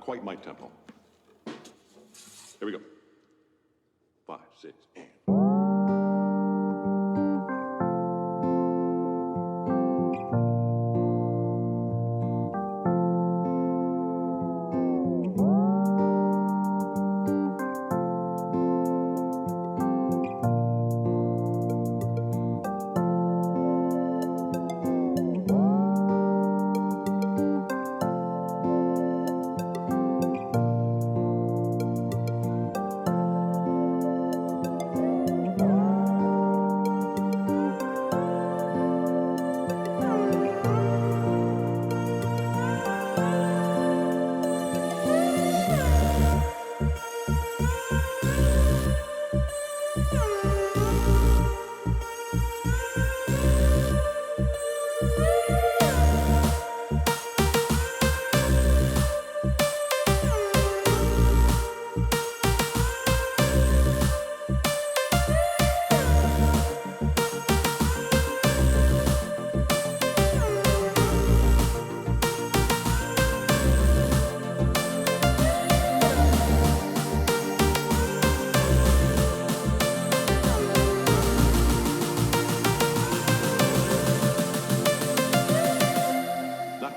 quite my tempo. Here we go. 5, 6, and...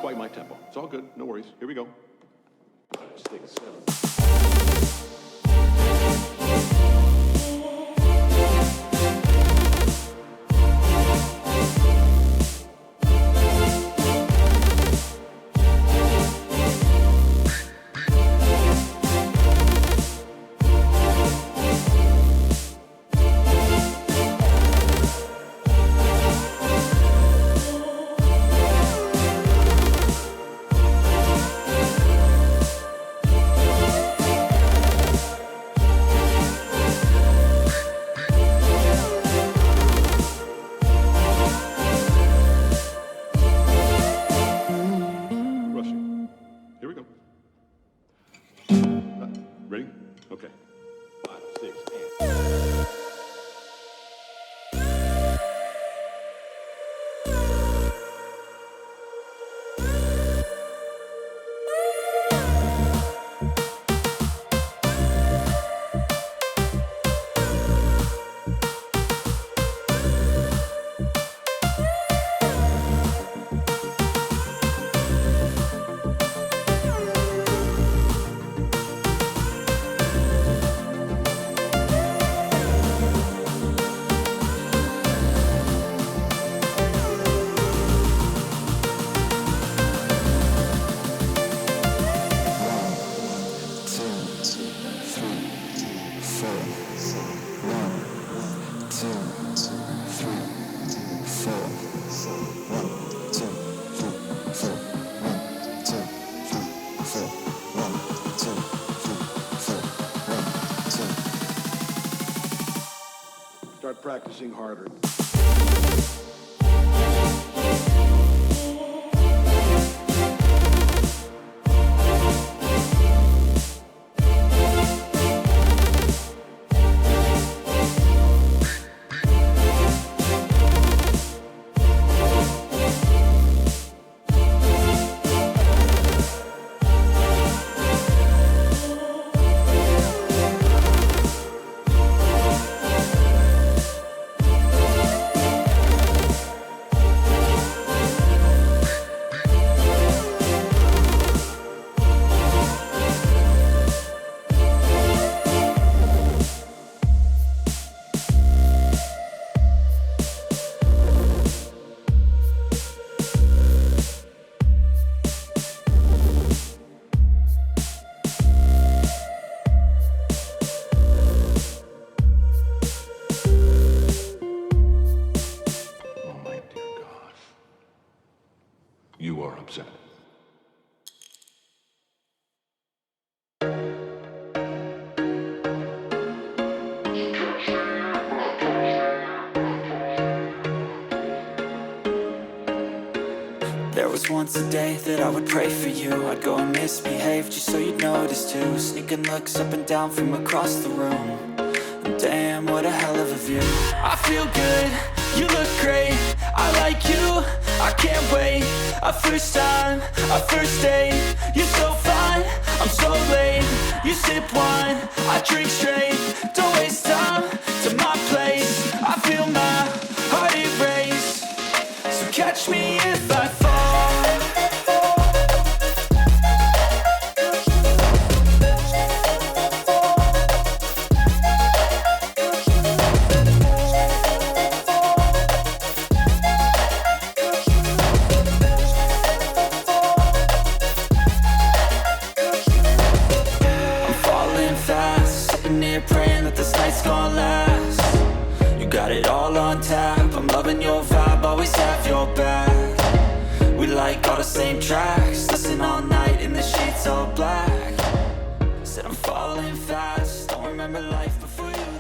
Quite my tempo. It's all good. No worries. Here we go. 5, 6, 7. Here we go. Ready? Okay. 5, 6, and... Start practicing harder. You are upset. There was once a day that I would pray for you. I'd go and misbehave just so you'd notice too. Sneaking looks up and down from across the room. And damn, what a hell of a view. I feel good, you look great, I like you, I can't wait. A first time, a first date, you're so fine. on, I'm so late. You sip wine, I drink straight. Don't waste time to my place. I feel my heart erase. So catch me if I fall. Praying that this night's gonna last. You got it all on tap. I'm loving your vibe, always have your back. We like all the same tracks. Listen all night in the sheets all black. Said I'm falling fast. Don't remember life before you